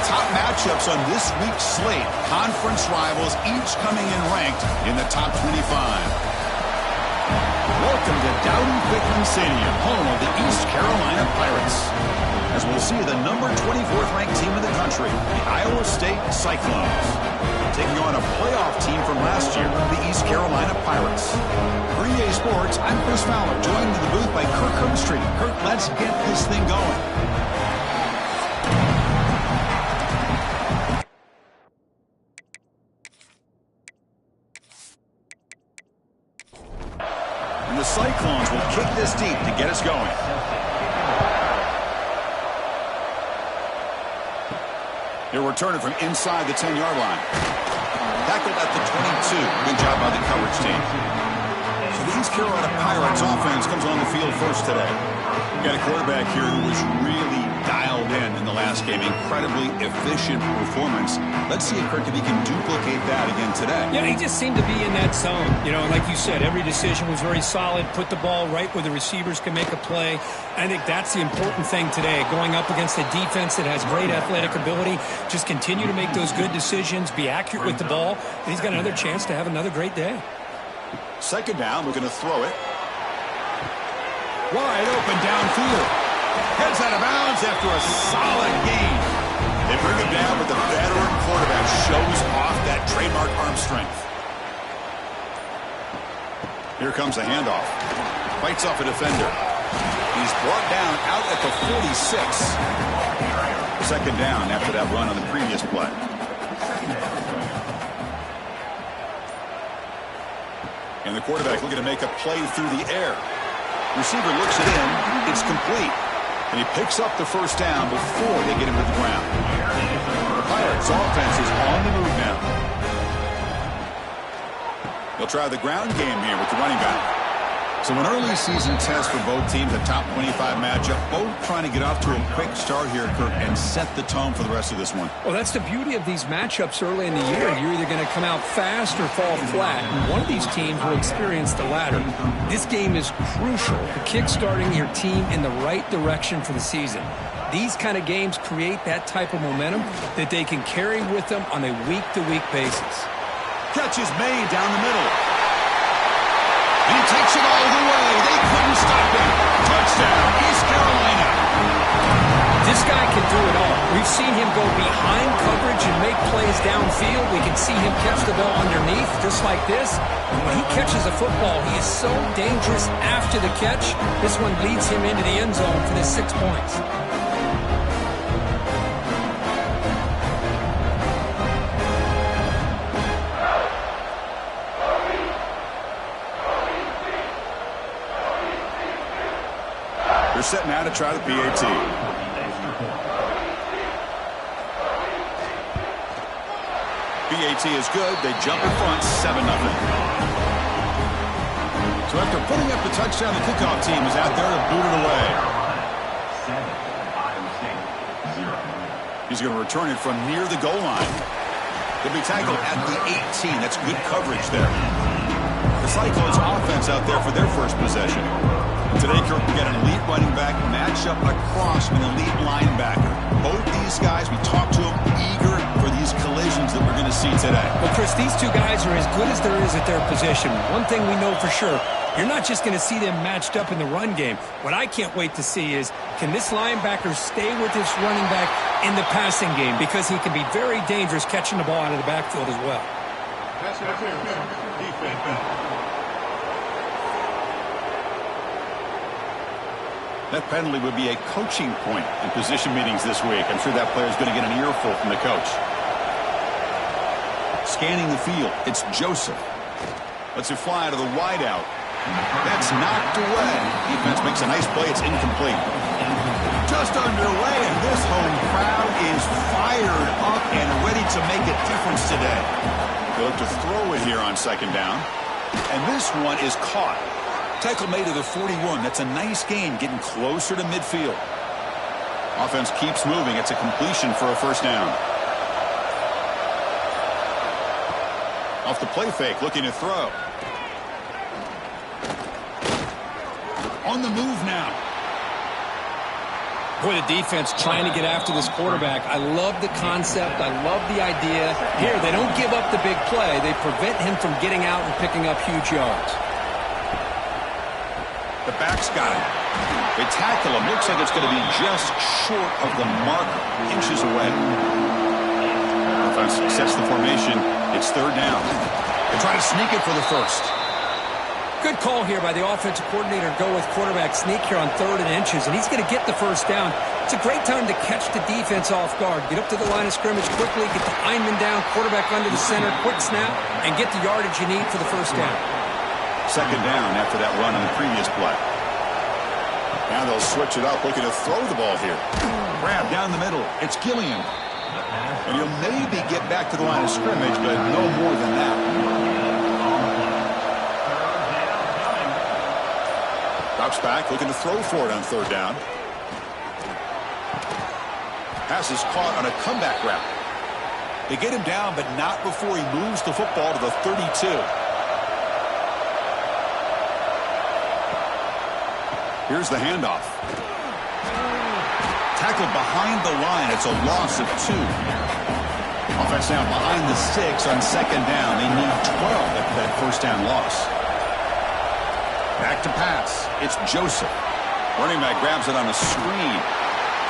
top matchups on this week's slate. Conference rivals, each coming in ranked in the top 25. Welcome to Dowdy-Ficklen Stadium, home of the East Carolina Pirates. As we'll see the number 24th ranked team in the country, the Iowa State Cyclones, taking on a playoff team from last year, the East Carolina Pirates. For EA Sports, I'm Chris Fowler, joined in the booth by Kirk Herbstreit. Kirk, let's get this thing going. And the Cyclones will kick this deep to get us going. They'll return it from inside the 10-yard line. Tackled at the 22. Good job by the coverage team. So the East Carolina Pirates offense comes on the field first today. Got a quarterback here who was really dialed in the last game. Incredibly efficient performance. Let's see, Kirk, if he can duplicate that again today. Yeah, he just seemed to be in that zone. You know, like you said, every decision was very solid. Put the ball right where the receivers can make a play. I think that's the important thing today. Going up against a defense that has great athletic ability. Just continue to make those good decisions. Be accurate with the ball. And he's got another chance to have another great day. Second down, we're going to throw it. Wide open downfield. Heads out of bounds after a solid gain. They bring him down, but the veteran quarterback shows off that trademark arm strength. Here comes a handoff. Fights off a defender. He's brought down out at the 46. Second down after that run on the previous play. And the quarterback looking to make a play through the air. Receiver looks it in. It's complete. And he picks up the first down before they get him to the ground. The Pirates offense is on the move now. They'll try the ground game here with the running back. So an early season test for both teams, a top 25 matchup. Both trying to get off to a quick start here, Kirk, and set the tone for the rest of this one. Well, that's the beauty of these matchups early in the year. You're either going to come out fast or fall flat. And one of these teams will experience the latter. This game is crucial to kick-starting your team in the right direction for the season. These kind of games create that type of momentum that they can carry with them on a week-to-week basis. Catch is made down the middle. And he takes it all the way. They couldn't stop him. Touchdown, East Carolina. This guy can do it all. We've seen him go behind coverage and make plays downfield. We can see him catch the ball underneath, just like this. And when he catches a football, he is so dangerous after the catch. This one leads him into the end zone for the 6 points. They're setting out to try the PAT. PAT is good. They jump in front, 7-0. So after putting up the touchdown, the kickoff team is out there to boot it away. He's going to return it from near the goal line. He'll be tackled at the 18. That's good coverage there. The Cyclones offense out there for their first possession. Today, Kirk, we got an elite running back matched up across an elite linebacker. Both these guys, we talked to them, eager for these collisions that we're going to see today. Well, Chris, these two guys are as good as there is at their position. One thing we know for sure, you're not just going to see them matched up in the run game. What I can't wait to see is, can this linebacker stay with this running back in the passing game? Because he can be very dangerous catching the ball out of the backfield as well. That penalty would be a coaching point in position meetings this week. I'm sure that player is going to get an earful from the coach. Scanning the field, it's Joseph. Lets it fly to the wideout. That's knocked away. Defense makes a nice play. It's incomplete. Just underway, and this home crowd is fired up and ready to make a difference today. They look to throw it here on second down. And this one is caught. Tackle made to the 41. That's a nice gain, getting closer to midfield. Offense keeps moving. It's a completion for a first down. Off the play fake, looking to throw. On the move now. Boy, the defense trying to get after this quarterback. I love the concept. I love the idea. Here, they don't give up the big play. They prevent him from getting out and picking up huge yards. The back's got it. They tackle him. Looks like it's going to be just short of the marker, inches away. Offense sets the formation. It's third down. They try to sneak it for the first. Good call here by the offensive coordinator to go with quarterback sneak here on 3rd and inches, and he's going to get the first down. It's a great time to catch the defense off guard. Get up to the line of scrimmage quickly, get the lineman down, quarterback under the center, quick snap, and get the yardage you need for the first down. Second down after that run on the previous play. Now they'll switch it up, looking to throw the ball here. Grab down the middle. It's Gilliam. And he'll maybe get back to the line of scrimmage, but no more than that. Drops back, looking to throw for it on 3rd down. Pass is caught on a comeback route. They get him down, but not before he moves the football to the 32. Here's the handoff. Tackled behind the line. It's a loss of 2. Offense now behind the 6 on 2nd down. They need 12 after that first down loss. Back to pass. It's Joseph. Running back grabs it on a screen.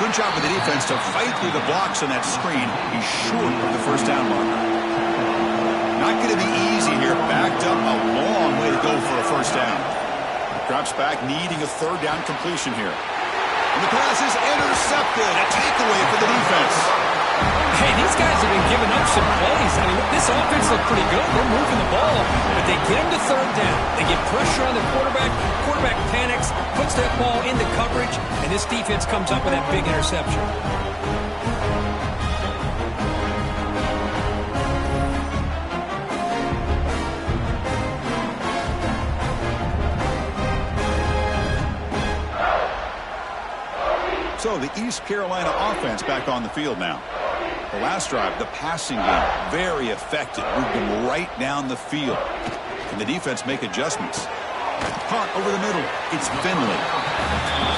Good job with the defense to fight through the blocks on that screen. He's short of the first down marker. Not going to be easy here. Backed up a long way to go for a first down. Drops back, needing a 3rd down completion here. And the pass is intercepted. A takeaway for the defense. Hey, these guys have been giving up some plays. I mean, this offense looked pretty good. They're moving the ball, but they get him to 3rd down. They get pressure on the quarterback. Quarterback panics, puts that ball into coverage, and this defense comes up with that big interception. So the East Carolina offense back on the field now. The last drive, the passing game, very effective. Moved them right down the field. Can the defense make adjustments? Caught over the middle. It's Finley.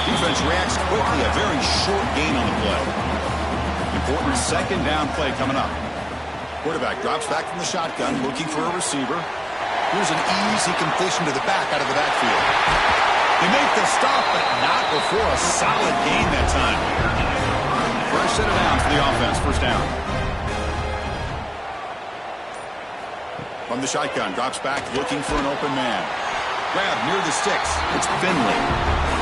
Defense reacts quickly. A very short gain on the play. Important 2nd down play coming up. Quarterback drops back from the shotgun, looking for a receiver. Here's an easy completion to the back out of the backfield. They make the stop, but not before a solid gain that time. Fresh set of downs for the offense. First down. From the shotgun, drops back, looking for an open man. Grab near the sticks. It's Finley.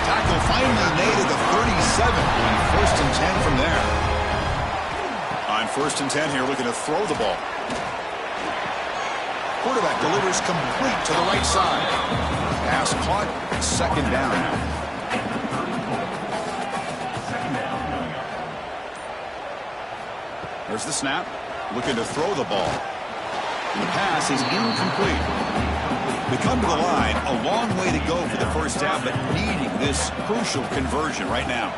Tackle finally made at the 37. On 1st and 10 from there. On 1st and 10 here, looking to throw the ball. Quarterback delivers complete to the right side. Pass caught. 2nd down now. There's the snap. Looking to throw the ball. And the pass is incomplete. We come to the line. A long way to go for the first down, but needing this crucial conversion right now.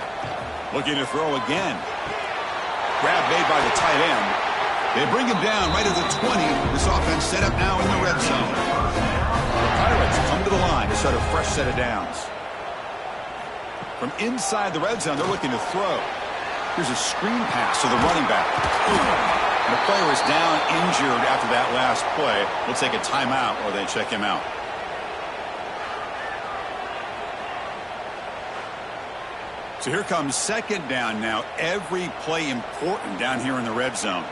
Looking to throw again. Grab made by the tight end. They bring him down right at the 20. This offense set up now in the red zone. The Pirates come to the line to start a fresh set of downs. From inside the red zone, they're looking to throw. Here's a screen pass to the running back. And the player is down injured after that last play. We'll take a timeout or they check him out. So here comes 2nd down now. Every play important down here in the red zone.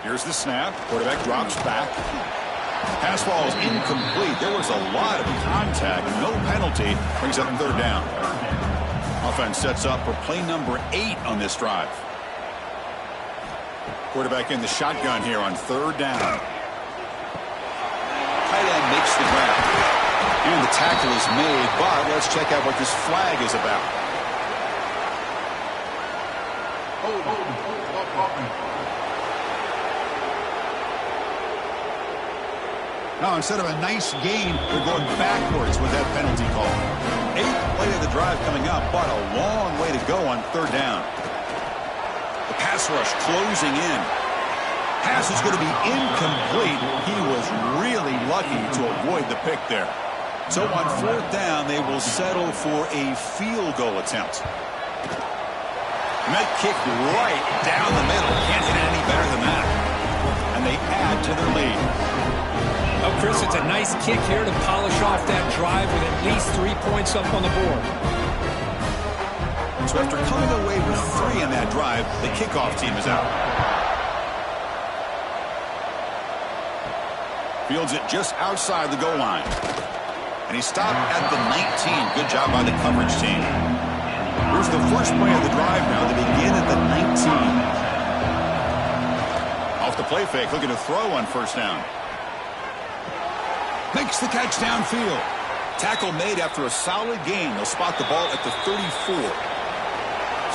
Here's the snap. Quarterback drops back. Pass ball is incomplete. There was a lot of contact. No penalty. Brings up 3rd down. Offense sets up for play number 8 on this drive. Quarterback in the shotgun here on 3rd down. Tight end makes the grab. And the tackle is made, but let's check out what this flag is about. Now, instead of a nice gain, they're going backwards with that penalty call. 8th play of the drive coming up, but a long way to go on 3rd down. The pass rush closing in. Pass is going to be incomplete. He was really lucky to avoid the pick there. So on 4th down, they will settle for a field goal attempt. And that kick right down the middle. Can't hit it any better than that. And they add to their lead. Oh, Chris, it's a nice kick here to polish off that drive with at least 3 points up on the board. So after coming away with 3 in that drive, the kickoff team is out. Fields it just outside the goal line. And he stopped at the 19. Good job by the coverage team. Here's the first play of the drive now. They begin at the 19. Off the play fake, looking to throw on 1st down. Makes the catch downfield. Tackle made after a solid gain. They'll spot the ball at the 34.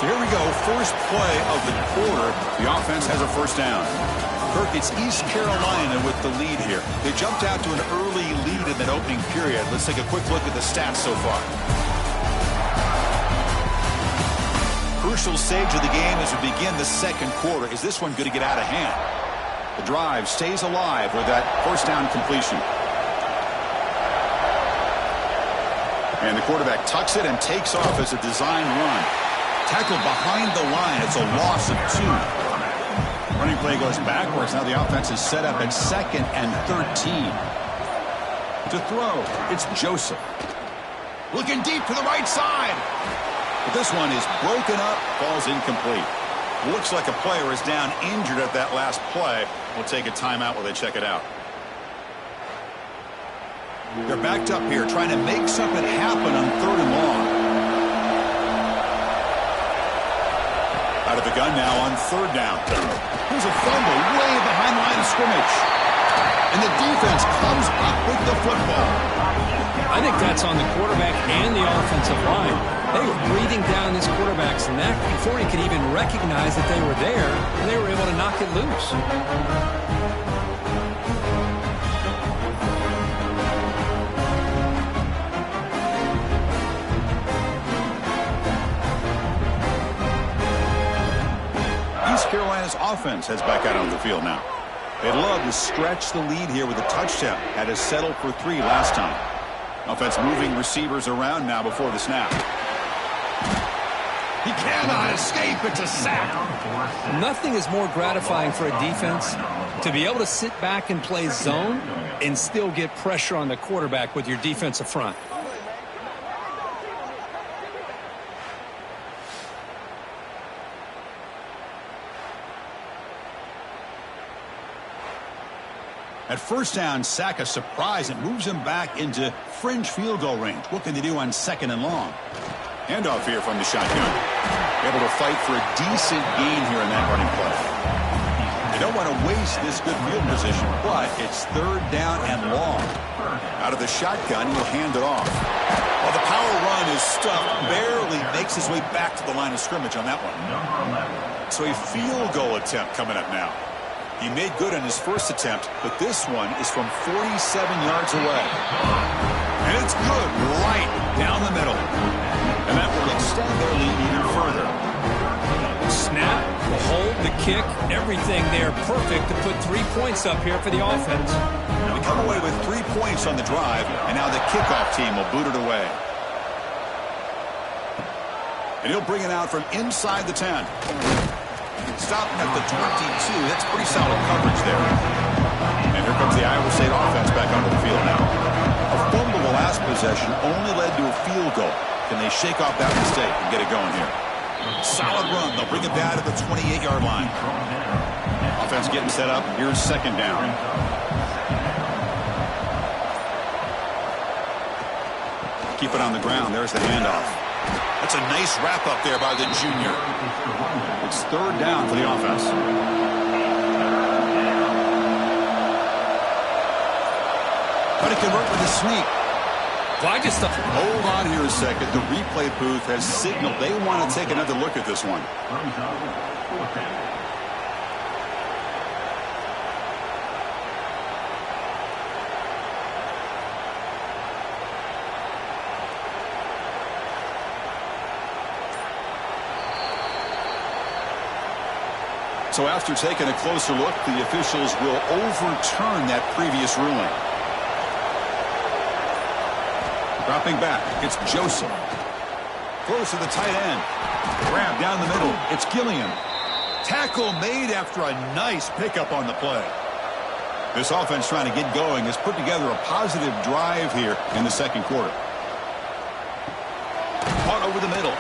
So here we go. First play of the quarter. The offense has a 1st down. Kirk, it's East Carolina with the lead here. They jumped out to an early lead in that opening period. Let's take a quick look at the stats so far. Crucial stage of the game as we begin the 2nd quarter. Is this one going to get out of hand? The drive stays alive with that 1st down completion. And the quarterback tucks it and takes off as a design run. Tackled behind the line. It's a loss of 2. Running play goes backwards. Now the offense is set up at 2nd and 13. To throw, it's Joseph. Looking deep to the right side. But this one is broken up, falls incomplete. Looks like a player is down injured at that last play. We'll take a timeout while they check it out. They're backed up here trying to make something happen on 3rd and long. Out of the gun now on 3rd down. Here's a fumble way behind the line of scrimmage. And the defense comes up with the football. I think that's on the quarterback and the offensive line. They were breathing down this quarterback's neck before he could even recognize that they were there, and they were able to knock it loose. East Carolina's offense heads back out on the field now. They'd love to stretch the lead here with a touchdown. Had to settle for 3 last time. Offense moving receivers around now before the snap. He cannot escape. It's a sack. Nothing is more gratifying for a defense to be able to sit back and play zone and still get pressure on the quarterback with your defensive front. At 1st down, sack a surprise. It moves him back into fringe field goal range. What can they do on 2nd and long? Handoff here from the shotgun. Able to fight for a decent gain here in that running play. They don't want to waste this good field position, but it's 3rd down and long. Out of the shotgun, he'll hand it off. Well, the power run is stuffed. Barely makes his way back to the line of scrimmage on that one. So a field goal attempt coming up now. He made good on his 1st attempt, but this one is from 47 yards away. And it's good right down the middle. And that will extend their lead even further. Snap, the hold, the kick, everything there perfect to put 3 points up here for the offense. We come away with 3 points on the drive, and now the kickoff team will boot it away. And he'll bring it out from inside the 10. Stopped at the 22. That's pretty solid coverage there. And here comes the Iowa State offense back onto the field now. A fumble the last possession only led to a field goal. Can they shake off that mistake and get it going here? Solid run. They'll bring it down to the 28-yard line. Offense getting set up. Here's 2nd down. Keep it on the ground. There's the handoff. That's a nice wrap up there by the junior. It's 3rd down for the offense. Try to convert with a sneak. Well, Hold on here a second. The replay booth has signaled they want to take another look at this one. So after taking a closer look, the officials will overturn that previous ruling. Dropping back, it's Joseph. Close to the tight end. Grab down the middle, it's Gilliam. Tackle made after a nice pickup on the play. This offense trying to get going has put together a positive drive here in the second quarter. Caught over the middle.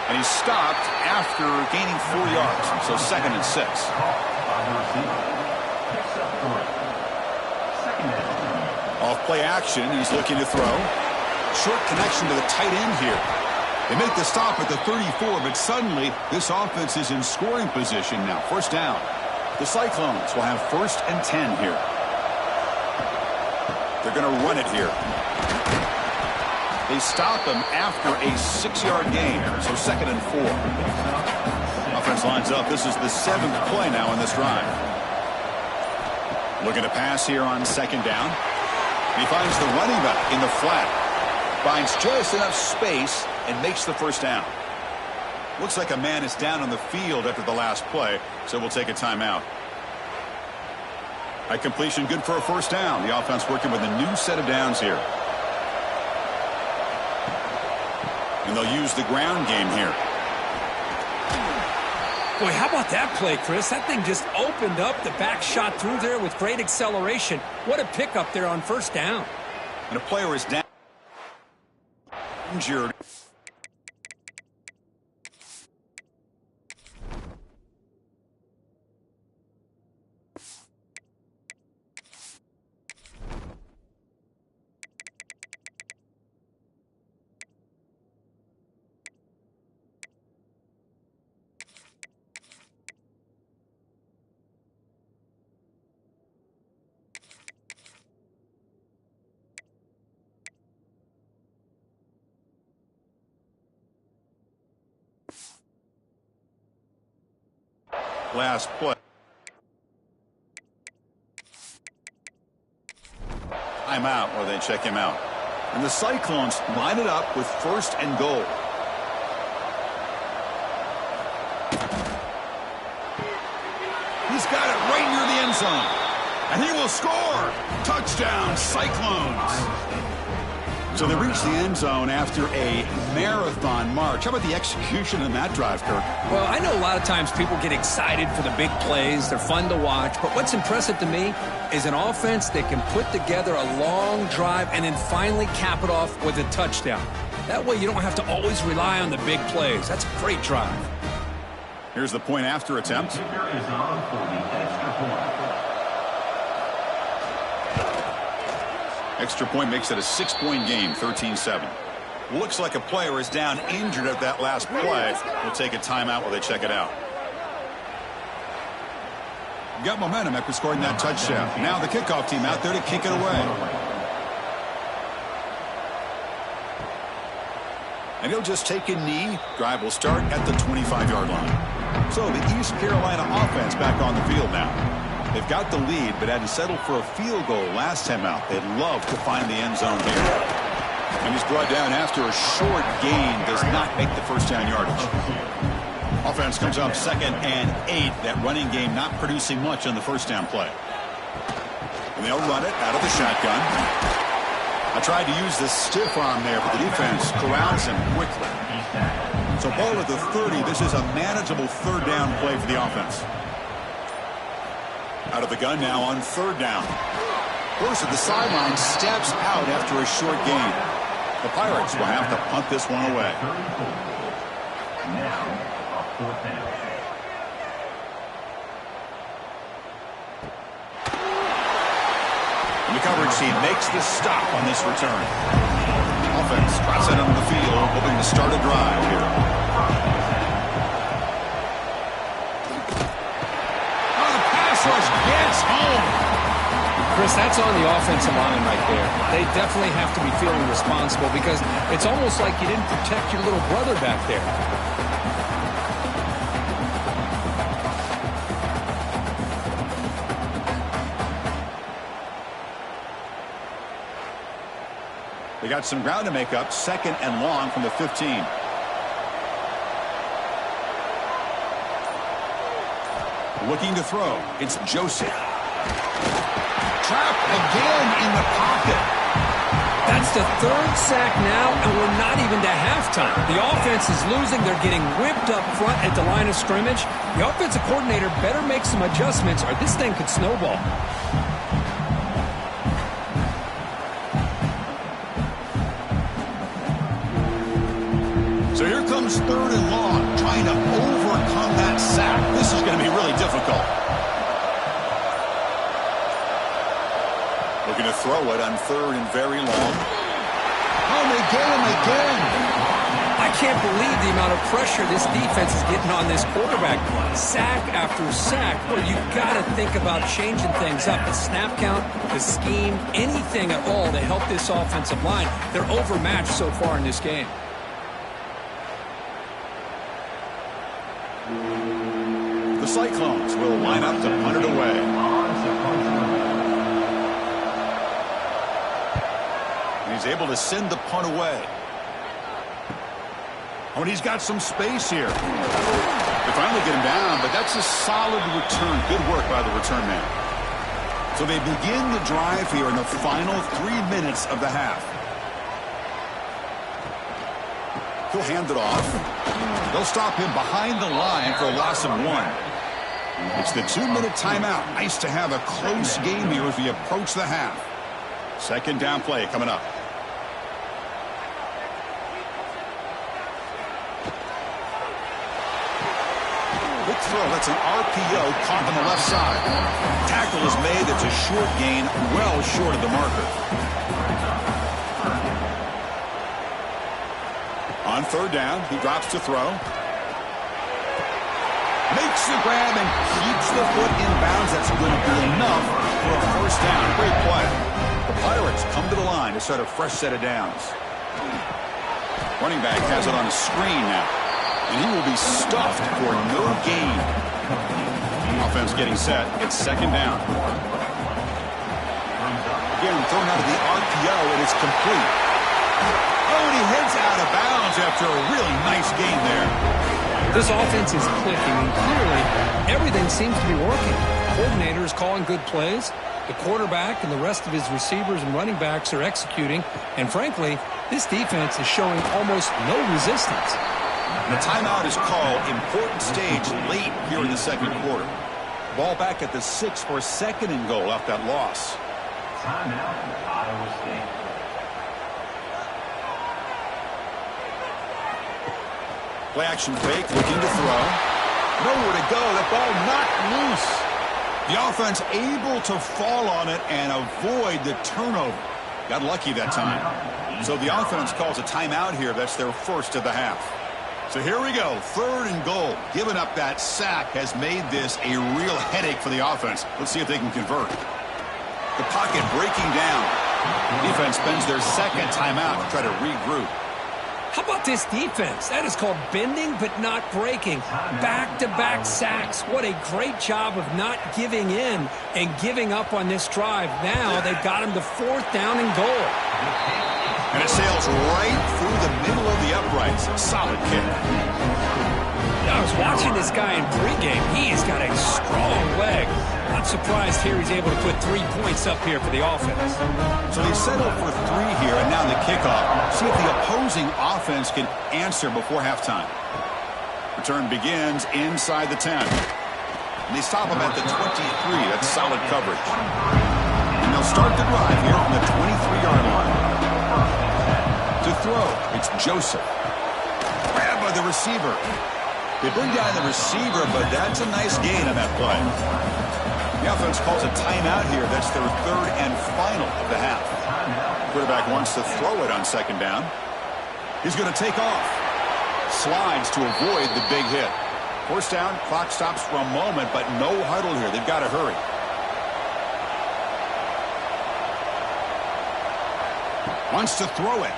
And he's stopped after gaining 4 yards. So 2nd and 6. Off play action, he's looking to throw. Short connection to the tight end here. They make the stop at the 34, but suddenly this offense is in scoring position now. 1st down. The Cyclones will have 1st and 10 here. They're going to run it here. They stop him after a 6-yard gain, so 2nd and 4. Offense lines up. This is the 7th play now in this drive. Looking to pass here on 2nd down. He finds the running back in the flat. Finds just enough space and makes the 1st down. Looks like a man is down on the field after the last play, so we'll take a timeout. High completion, good for a 1st down. The offense working with a new set of downs here. And they'll use the ground game here. Boy, how about that play, Chris? That thing just opened up. The back shot through there with great acceleration. What a pickup there on 1st down. And a player is down. Injured. Last play. Timeout, or they check him out. And the Cyclones line it up with 1st and goal. He's got it right near the end zone. And he will score. Touchdown, Cyclones. So they reach the end zone after a marathon march. How about the execution in that drive, Kirk? Well, I know a lot of times people get excited for the big plays. They're fun to watch. But what's impressive to me is an offense that can put together a long drive and then finally cap it off with a touchdown. That way you don't have to always rely on the big plays. That's a great drive. Here's the point after attempt. Extra point makes it a 6-point game, 13-7. Looks like a player is down injured at that last play. We'll take a timeout while they check it out. Got momentum after scoring that touchdown. Now the kickoff team out there to kick it away. And he'll just take a knee. Drive will start at the 25-yard line. So the East Carolina offense back on the field now. They've got the lead, but had to settle for a field goal last time out. They'd love to find the end zone here. And he's brought down after a short gain. Does not make the 1st down yardage. Offense comes up 2nd and 8. That running game not producing much on the 1st down play. And they'll run it out of the shotgun. I tried to use the stiff arm there, but the defense corrals him quickly. So ball at the 30. This is a manageable 3rd down play for the offense. Out of the gun now on 3rd down. First at the sideline, steps out after a short gain. The Pirates will have to punt this one away. And the coverage team makes the stop on this return. Offense drops it onto the field, hoping to start a drive here. Gets home. Chris, that's on the offensive line right there. They definitely have to be feeling responsible because it's almost like you didn't protect your little brother back there. They got some ground to make up. 2nd and long from the 15. Looking to throw. It's Joseph. Trapped again in the pocket. That's the third sack now, and we're not even to halftime. The offense is losing. They're getting whipped up front at the line of scrimmage. The offensive coordinator better make some adjustments or this thing could snowball. So here comes 3rd and long, trying to overcome that sack. This is going to be really difficult. Looking to throw it on 3rd and very long. Oh, they get him again. I can't believe the amount of pressure this defense is getting on this quarterback. Sack after sack, where you've got to think about changing things up. The snap count, the scheme, anything at all to help this offensive line. They're overmatched so far in this game. The Cyclones will line up to punt it away. And he's able to send the punt away. Oh, and he's got some space here. They finally get him down, but that's a solid return. Good work by the return man. So they begin the drive here in the final 3 minutes of the half. He'll hand it off. They'll stop him behind the line for a loss of 1. It's the 2-minute timeout. Nice to have a close game here as we approach the half. 2nd down play coming up. Quick throw. That's an RPO caught on the left side. Tackle is made. That's a short gain, well short of the marker. On 3rd down, he drops to throw. Makes the grab and keeps the foot in bounds. That's going to be enough for a 1st down. Great play. The Pirates come to the line to start a fresh set of downs. Running back has it on a screen now. And he will be stuffed for no gain. Offense getting set. It's 2nd down. Again, thrown out of the RPO, and it's complete. Oh, and he heads out of bounds after a really nice gain there. This offense is clicking, and clearly everything seems to be working. The coordinator is calling good plays. The quarterback and the rest of his receivers and running backs are executing. And frankly, this defense is showing almost no resistance. The timeout is called. Important stage late here in the 2nd quarter. Ball back at the 6 for 2nd and goal off that loss. Timeout, Iowa State. Play action fake, looking to throw. Nowhere to go. That ball knocked loose. The offense able to fall on it and avoid the turnover. Got lucky that time. So the offense calls a timeout here. That's their 1st of the half. So here we go. 3rd and goal. Giving up that sack has made this a real headache for the offense. Let's see if they can convert. The pocket breaking down. Defense spends their 2nd timeout to try to regroup. How about this defense? That is called bending but not breaking. Back-to-back sacks. What a great job of not giving in and giving up on this drive. Now they've got him to 4th down and goal. And it sails right through the middle of the uprights. Solid kick. I was watching this guy in pregame. He's got a strong leg. Not surprised here he's able to put 3 points up here for the offense. So they settle for 3 here, and now the kickoff. See if the opposing offense can answer before halftime. Return begins inside the 10. And they stop him at the 23. That's solid coverage. And they'll start the drive here from the 23-yard line. To throw, it's Joseph. Grab by the receiver. They bring down the receiver, but that's a nice gain on that play. The offense calls a timeout here. That's their 3rd and final of the half. Quarterback wants to throw it on 2nd down. He's going to take off. Slides to avoid the big hit. 1st down, clock stops for a moment, but no huddle here. They've got to hurry. Wants to throw it.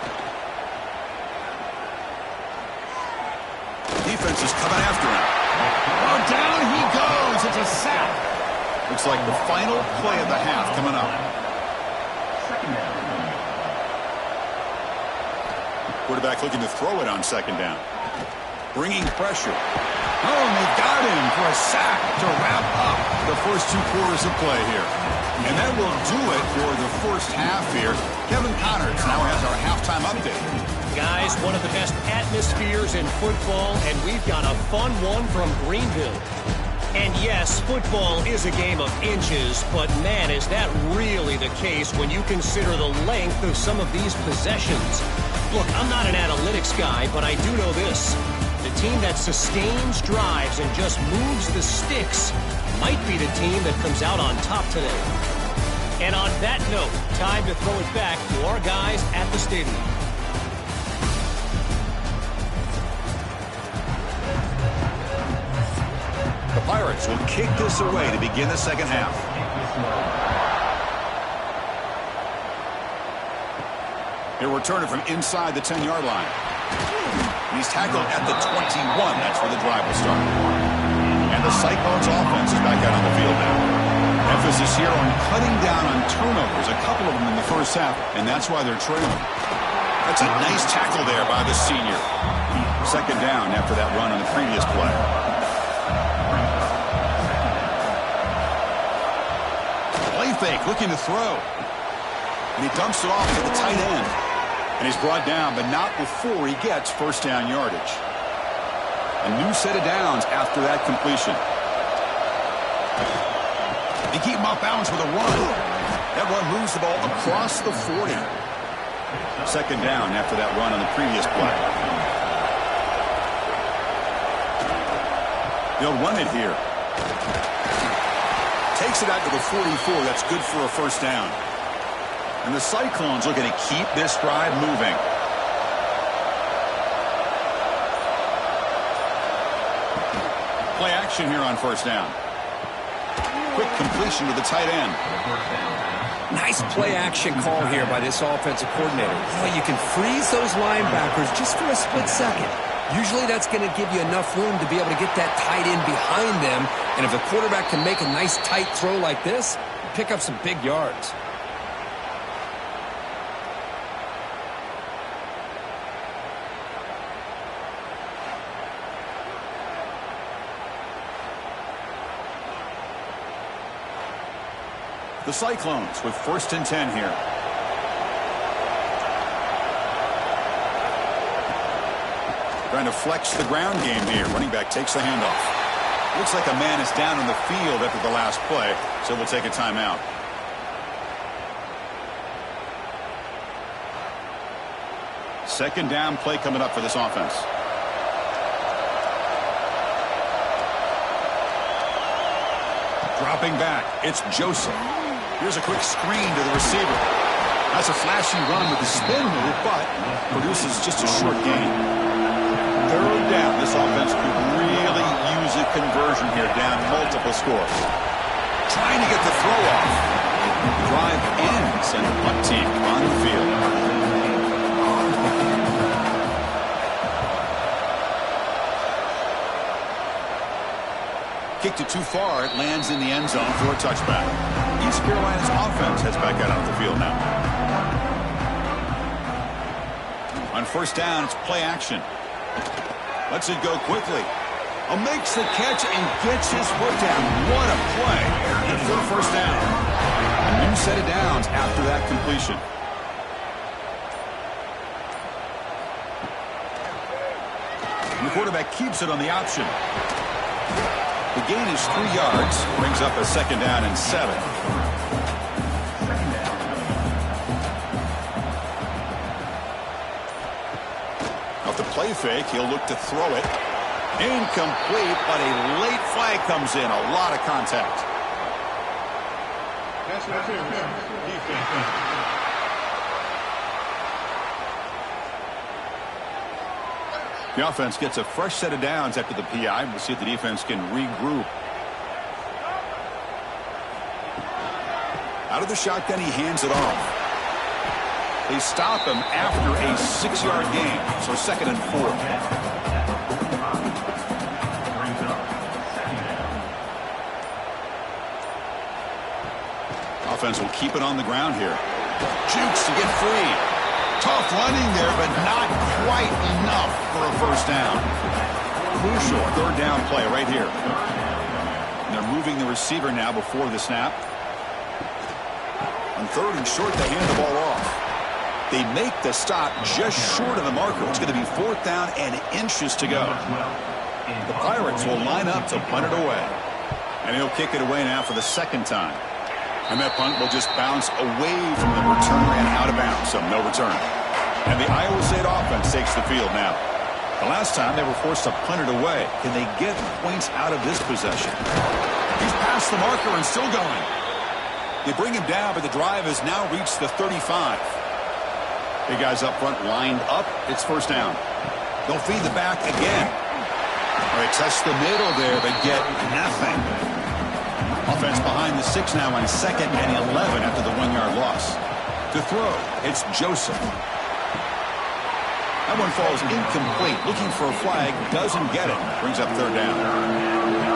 Defense is coming after him. Oh, down he goes. It's a sack. Looks like the final play of the half coming up. Quarterback looking to throw it on 2nd down. Bringing pressure. Oh, and they got him for a sack to wrap up the first 2 quarters of play here. And that will do it for the first half here. Kevin Connors now has our halftime update. Guys, one of the best atmospheres in football, and we've got a fun one from Greenville. And yes, football is a game of inches, but man, is that really the case when you consider the length of some of these possessions. Look, I'm not an analytics guy, but I do know this. The team that sustains drives and just moves the sticks might be the team that comes out on top today. And on that note, time to throw it back to our guys at the stadium. The Pirates will kick this away to begin the second half. He'll return it from inside the 10-yard line. He's tackled at the 21. That's where the drive will start. And the Cyclones offense is back out on the field now. Emphasis here on cutting down on turnovers, a couple of them in the first half, and that's why they're trailing. That's a nice tackle there by the senior. Second down after that run on the previous play. Play fake, looking to throw. And he dumps it off to the tight end. And he's brought down, but not before he gets first down yardage. A new set of downs after that completion. They keep him off balance with a run. That run moves the ball across the 40. Second down after that run on the previous play. They'll run it here. Takes it out to the 44. That's good for a first down. And the Cyclones looking to keep this drive moving. Play action here on first down. Quick completion to the tight end. Nice play action call here by this offensive coordinator. Well, you can freeze those linebackers just for a split second. Usually that's going to give you enough room to be able to get that tight end behind them. And if the quarterback can make a nice tight throw like this, pick up some big yards. The Cyclones with first and 10 here. Trying to flex the ground game here. Running back takes the handoff. Looks like a man is down on the field after the last play, so we'll take a timeout. Second down play coming up for this offense. Dropping back, it's Joseph. Here's a quick screen to the receiver. That's a flashy run with the spin move, but produces just a short gain. Third down. This offense could really use a conversion here, down multiple scores. Trying to get the throw off. Drive ends and the punt team on the field. Kicked it too far. It lands in the end zone for a touchback. East Carolina's offense heads back out onto the field now. On first down, it's play action. Lets it go quickly. Makes the catch and gets his foot down. What a play. And for a first down. A new set of downs after that completion. And the quarterback keeps it on the option. The gain is 3 yards, brings up a second down and 7. Off the play fake, he'll look to throw it. Incomplete, but a late flag comes in. A lot of contact. The offense gets a fresh set of downs after the PI. We'll see if the defense can regroup. Out of the shotgun, he hands it off. They stop him after a 6-yard gain, so second and 4. Offense will keep it on the ground here. Jukes to get free. Tough running there, but not quite enough for a first down. Crucial third down play right here. And they're moving the receiver now before the snap. On 3rd and short, they hand the ball off. They make the stop just short of the marker. It's going to be 4th down and inches to go. The Pirates will line up to punt it away. And he'll kick it away now for the 2nd time. And that punt will just bounce away from the returner and out of bounds, so no return. And the Iowa State offense takes the field now. The last time they were forced to punt it away. Can they get points out of this possession? He's past the marker and still going. They bring him down, but the drive has now reached the 35. Big guys up front lined up. It's 1st down. They'll feed the back again. They test the middle there, but get nothing. Offense behind the 6 now on 2nd and 11 after the 1-yard loss. To throw, it's Joseph. That one falls incomplete. Looking for a flag, doesn't get it. Brings up 3rd down.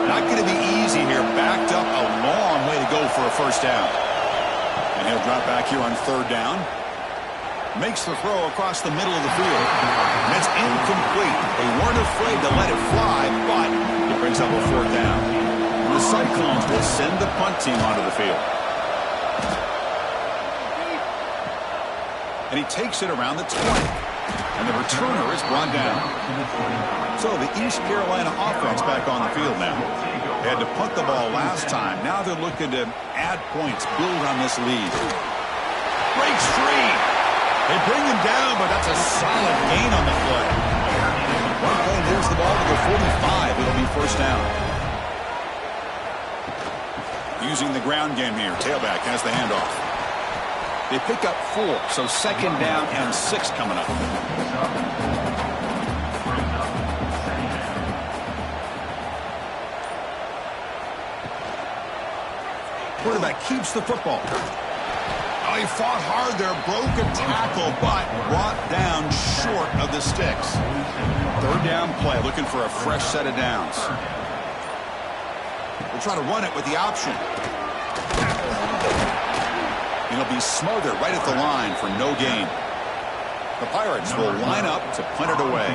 Not going to be easy here. Backed up a long way to go for a 1st down. And he'll drop back here on 3rd down. Makes the throw across the middle of the field. And it's incomplete. They weren't afraid to let it fly, but it brings up a 4th down. And the Cyclones will send the punt team onto the field. And he takes it around the 20. And the returner is brought down. So the East Carolina offense back on the field now. They had to punt the ball last time. Now they're looking to add points, build on this lead. Breaks free. They bring him down, but that's a solid gain on the play. One play, there's the ball to the 45. It'll be 1st down. Using the ground game here. Tailback has the handoff. They pick up 4, so 2nd down and 6 coming up. Quarterback keeps the football. Oh, he fought hard there, broke a tackle, but brought down short of the sticks. 3rd down play, looking for a fresh set of downs. We'll try to run it with the option. And he'll be smothered right at the line for no gain. The Pirates will line up to punt it away.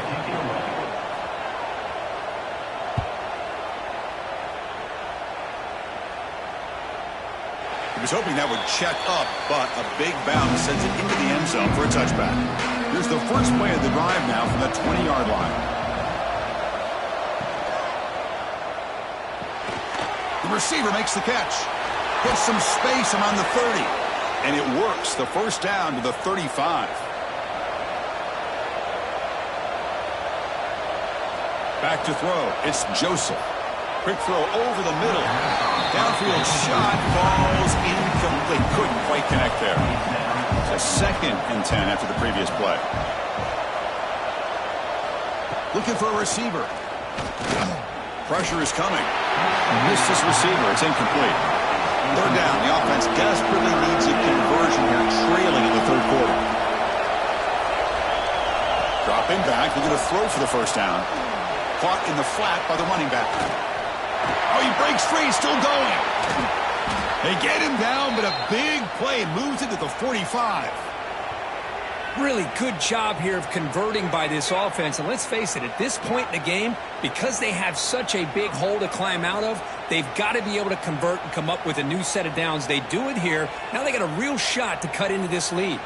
He was hoping that would check up, but a big bounce sends it into the end zone for a touchback. Here's the first play of the drive now from the 20-yard line. The receiver makes the catch. Gets some space around the 30. And it works. The 1st down to the 35. Back to throw. It's Joseph. Quick throw over the middle. Downfield shot falls incomplete. Couldn't quite connect there. It's a 2nd and 10 after the previous play. Looking for a receiver. Pressure is coming. Missed his receiver. It's incomplete. 3rd down. The offense desperately needs a conversion here, trailing in the 3rd quarter. Dropping back. Looking to throw for the 1st down. Caught in the flat by the running back. Oh, he breaks free, still going. They get him down, but a big play moves into the 45. Really good job here of converting by this offense. And let's face it, at this point in the game, because they have such a big hole to climb out of, they've got to be able to convert and come up with a new set of downs. They do it here. Now they got a real shot to cut into this lead.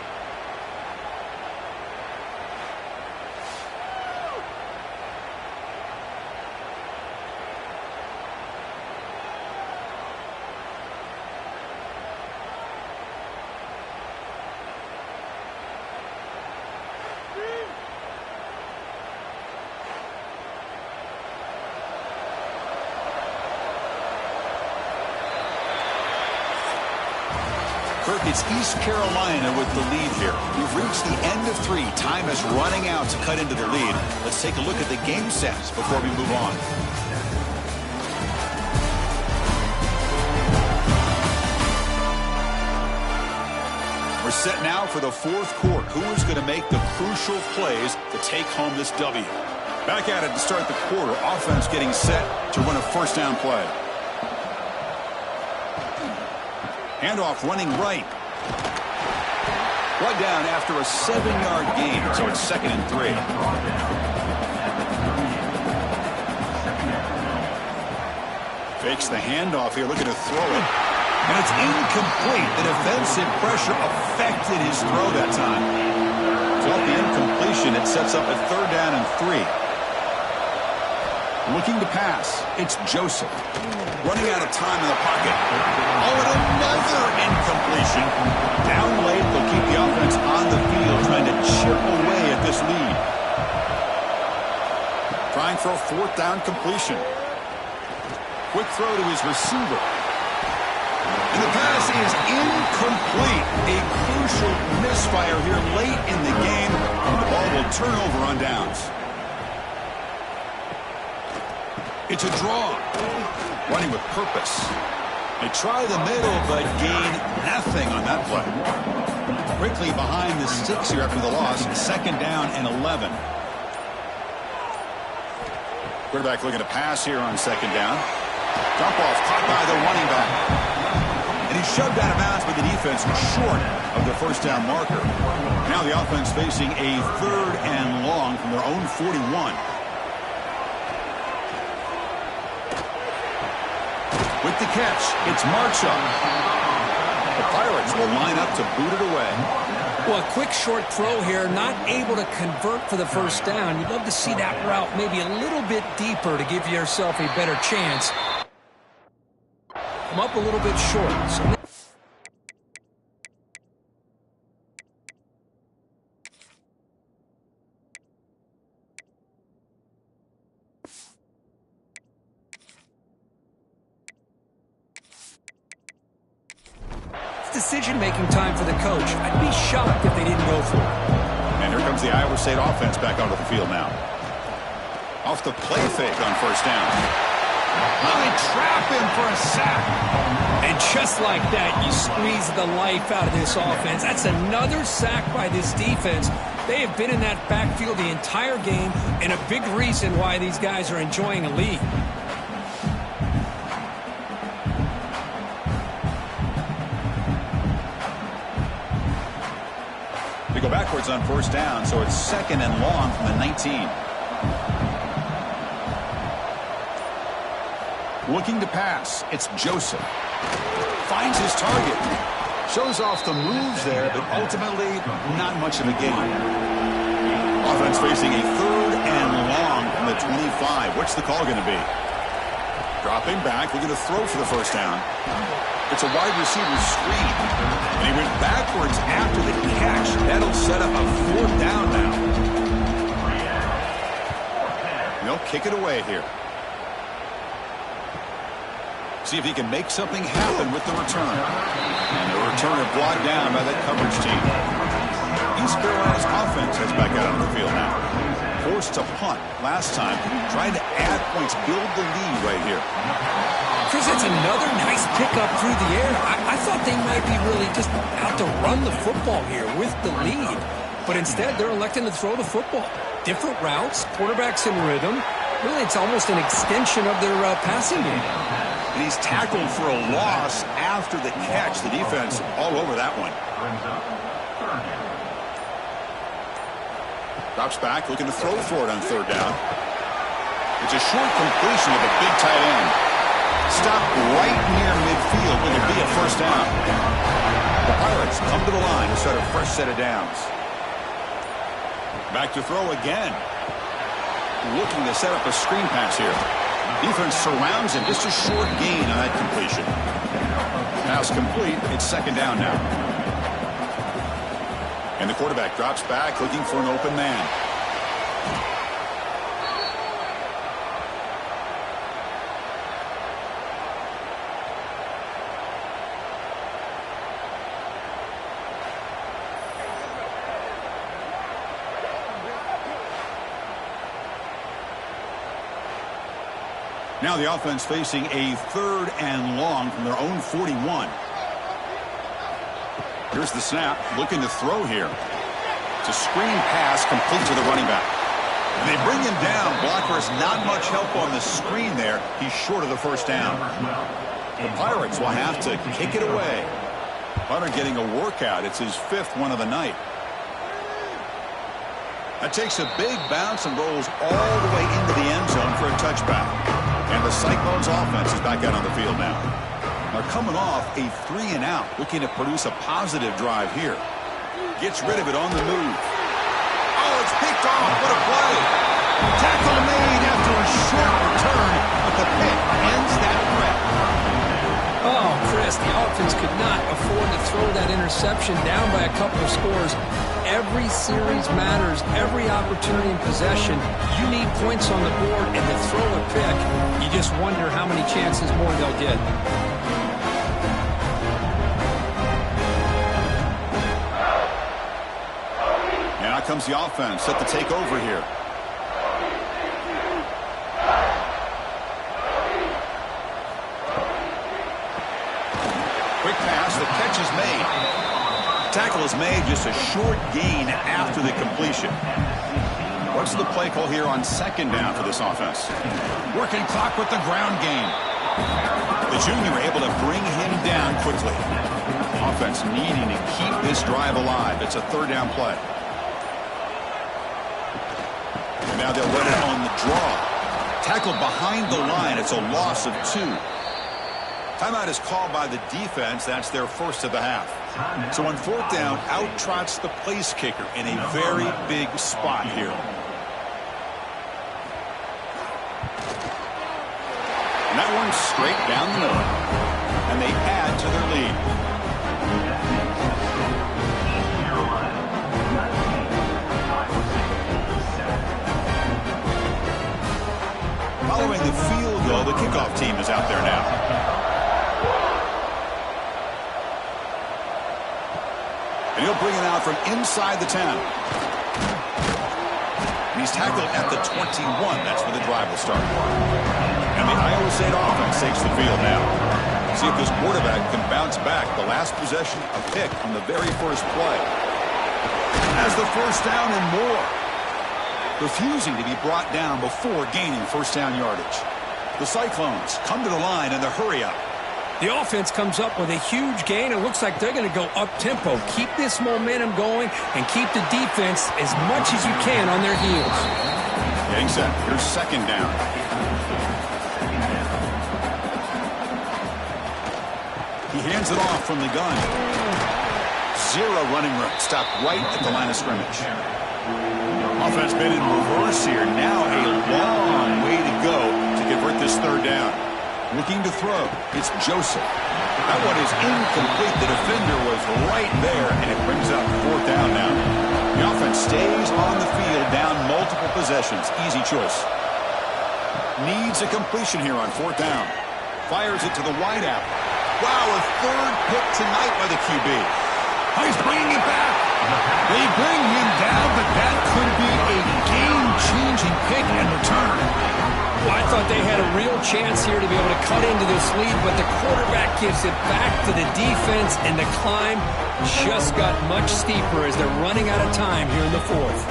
It's East Carolina with the lead here. We've reached the end of 3. Time is running out to cut into the lead. Let's take a look at the game sets before we move on. We're set now for the 4th quarter. Who is going to make the crucial plays to take home this W? Back at it to start the quarter. Offense getting set to run a 1st down play. Handoff running right. Brought down after a 7-yard gain, so it's 2nd and 3. Fakes the handoff here, looking to throw it. And it's incomplete. The defensive pressure affected his throw that time. So off the incompletion, it sets up a 3rd down and 3. Looking to pass, it's Joseph. Running out of time in the pocket. Oh, and another incompletion. Down late, they'll keep the offense on the field, trying to chip away at this lead. Trying for a 4th down completion. Quick throw to his receiver. And the pass is incomplete. A crucial misfire here late in the game, and the ball will turn over on downs. It's a draw. Running with purpose. They try the middle, but gain nothing on that play. Quickly behind the sticks here after the loss. 2nd down and 11. Quarterback looking to pass here on 2nd down. Dump off caught by the running back. And he's shoved out of bounds, but the defense short of the 1st down marker. Now the offense facing a 3rd and long from their own 41. With the catch, it's Marchuk. The Pirates will line up to boot it away. Well, a quick short throw here, not able to convert for the 1st down. You'd love to see that route maybe a little bit deeper to give yourself a better chance. Come up a little bit short. So decision-making time for the coach. I'd be shocked if they didn't go for it. And here comes the Iowa State offense back onto the field now. Off the play fake on 1st down. Well, they trap him for a sack. And just like that, you squeeze the life out of this offense. That's another sack by this defense. They have been in that backfield the entire game, and a big reason why these guys are enjoying a lead. They go backwards on 1st down, so it's 2nd and long from the 19. Looking to pass, it's Joseph. Finds his target. Shows off the moves there, but ultimately not much of a gain. Offense facing a 3rd and long from the 25. What's the call going to be? Dropping back, looking to throw for the 1st down. It's a wide receiver screen. And he went backwards after the catch. That'll set up a 4th down now. And they'll kick it away here. See if he can make something happen with the return. And the returner brought down by that coverage team. East Carolina's offense has back out on the field now. Forced to punt last time. Trying to add points, build the lead right here. Chris, that's another nice pickup through the air. I thought they might be really just out to run the football here with the lead. But instead, they're electing to throw the football. Different routes, quarterbacks in rhythm. Really, it's almost an extension of their passing game. And he's tackled for a loss after the catch. The defense all over that one. Drops back, looking to throw for it on 3rd down. It's a short completion with a big tight end. Stopped right near midfield. Will it be a 1st down? The Pirates come to the line to start a fresh set of downs. Back to throw again. Looking to set up a screen pass here. Defense surrounds him. Just a short gain on that completion. Pass complete. It's 2nd down now. And the quarterback drops back looking for an open man. Now the offense facing a 3rd and long from their own 41. Here's the snap, looking to throw here. It's a screen pass complete to the running back. And they bring him down. Blockers not much help on the screen there. He's short of the 1st down. The Pirates will have to kick it away. Hunter getting a workout. It's his 5th one of the night. That takes a big bounce and rolls all the way into the end zone for a touchback. And the Cyclones offense is back out on the field now. They're coming off a 3-and-out, looking to produce a positive drive here. Gets rid of it on the move. Oh, it's picked off. What a play. Tackle made after a short return, but the pick ends that threat. Oh, Chris, the offense could not afford to throw that interception down by a couple of scores. Every series matters. Every opportunity in possession. You need points on the board, and to throw a pick, you just wonder how many chances more they'll get. And out comes the offense, set to take over here. Quick pass, the catch is made. Tackle is made, just a short gain after the completion. What's the play call here on second down for this offense? Working clock with the ground game. The junior able to bring him down quickly. Offense needing to keep this drive alive. It's a third down play. And now they'll run it on the draw. Tackled behind the line. It's a loss of 2. Timeout is called by the defense. That's their first of the half. So on fourth down, out trots the place kicker in a very big spot here. And that one's straight down the middle. And they add to their lead. Following the field goal, the kickoff team is out there now. And he'll bring it out from inside the 10. And he's tackled at the 21. That's where the drive will start. And the Iowa State offense takes the field now. See if this quarterback can bounce back. The last possession, a pick on the very first play. Has the first down and more. Refusing to be brought down before gaining first down yardage. The Cyclones come to the line in the hurry up. The offense comes up with a huge gain. It looks like they're going to go up-tempo. Keep this momentum going and keep the defense as much as you can on their heels. Getting set. Here's second down. He hands it off from the gun. 0 running room. Stopped right at the line of scrimmage. Offense been in reverse here. Now a long way to go to convert this third down. Looking to throw. It's Joseph. That one is incomplete. The defender was right there, and it brings up fourth down now. The offense stays on the field, down multiple possessions. Easy choice. Needs a completion here on fourth down. Fires it to the wideout. Wow, a third pick tonight by the QB. Oh, he's bringing it back. They bring him down, but that could be a game-changing pick and return. Well, I thought they had a real chance here to be able to cut into this lead, but the quarterback gives it back to the defense, and the climb just got much steeper as they're running out of time here in the fourth.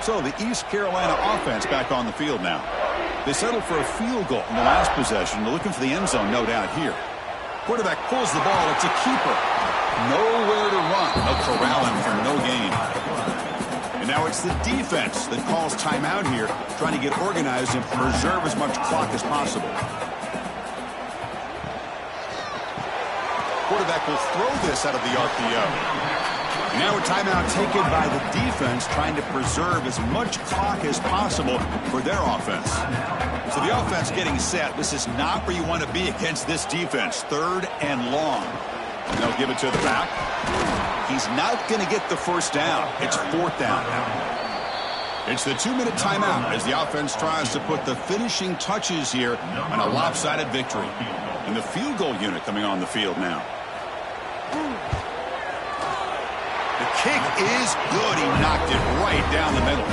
So the East Carolina offense back on the field now. They settled for a field goal in the last possession. They're looking for the end zone, no doubt here. Quarterback pulls the ball. It's a keeper. Nowhere to run. They'll corral him for no gain. And now it's the defense that calls timeout here, trying to get organized and preserve as much clock as possible. Quarterback will throw this out of the RPO. And now a timeout taken by the defense, trying to preserve as much clock as possible for their offense. So the offense getting set. This is not where you want to be against this defense. Third and long. And they'll give it to the back. He's not going to get the first down. It's fourth down now. It's the 2-minute timeout as the offense tries to put the finishing touches here on a lopsided victory. And the field goal unit coming on the field now. The kick is good. He knocked it right down the middle.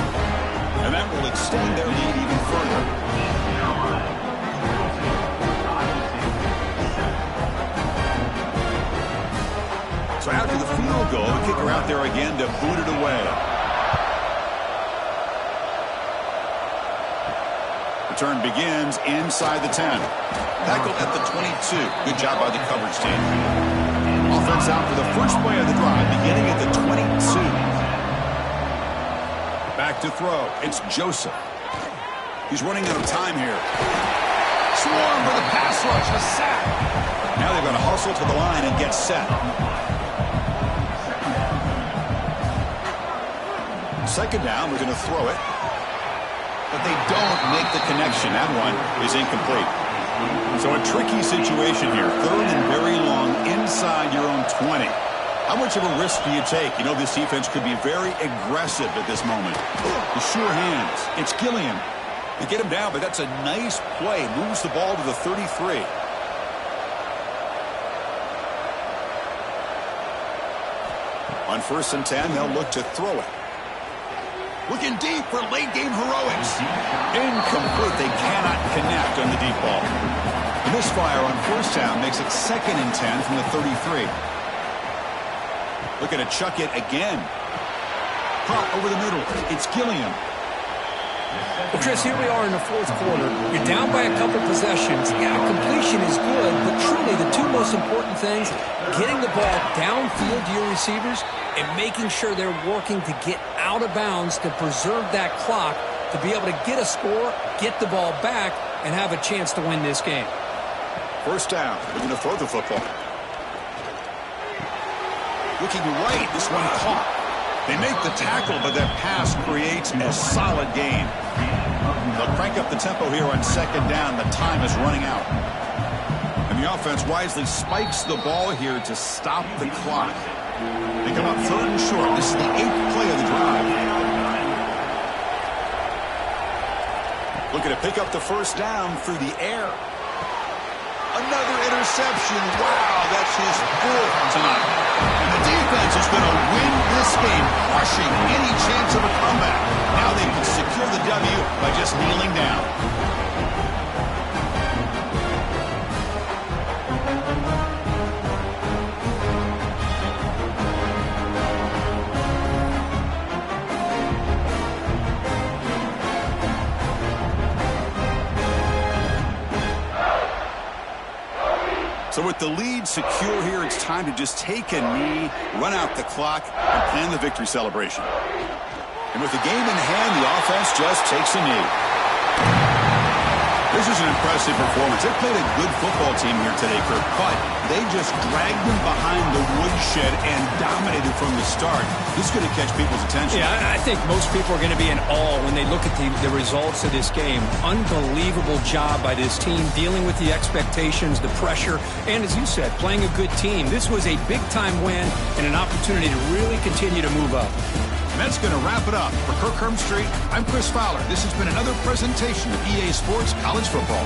And that will extend their lead even further. So after the field goal, the kicker out there again to boot it away. Return begins inside the 10. Tackled at the 22. Good job by the coverage team. offense out for the first play of the drive, beginning at the 22. Back to throw. It's Joseph. He's running out of time here. Swarm for the pass rush. A sack. Now they're going to hustle to the line and get set. Second down, we're going to throw it. But they don't make the connection. That one is incomplete. So a tricky situation here. Third and very long inside your own 20. How much of a risk do you take? You know, this defense could be very aggressive at this moment. The sure hands. It's Gilliam. They get him down, but that's a nice play. Moves the ball to the 33. On 1st and 10, they'll look to throw it. Looking deep for late-game heroics. Incomplete. They cannot connect on the deep ball. The misfire on 1st down makes it 2nd and 10 from the 33. Looking to chuck it again. Pop over the middle. It's Gilliam. Well, Chris, here we are in the 4th quarter. You're down by a couple possessions. Yeah, completion is good, but truly the two most important things, getting the ball downfield to your receivers and making sure they're working to get out of bounds to preserve that clock to be able to get a score, get the ball back, and have a chance to win this game. 1st down. They're going to throw the football. Looking right. This one caught. They make the tackle, but that pass creates a solid gain. They'll crank up the tempo here on 2nd down. The time is running out. And the offense wisely spikes the ball here to stop the clock. They come up 3rd and short. This is the 8th play of the drive. Looking to pick up the 1st down through the air. Another interception. Wow, that's his 4th tonight. And the defense is going to win this game, crushing any chance of a comeback. Now they can secure the W by just kneeling down. So with the lead secure here, it's time to just take a knee, run out the clock, and plan the victory celebration. And with the game in hand, the offense just takes a knee. This is an impressive performance. They played a good football team here today, Kirk, but they just dragged them behind the woodshed and dominated from the start. This is going to catch people's attention. Yeah, I think most people are going to be in awe when they look at the results of this game. Unbelievable job by this team, dealing with the expectations, the pressure, and as you said, playing a good team. This was a big-time win and an opportunity to really continue to move up. And that's going to wrap it up. For Kirk Street, I'm Chris Fowler. This has been another presentation of EA Sports College Football.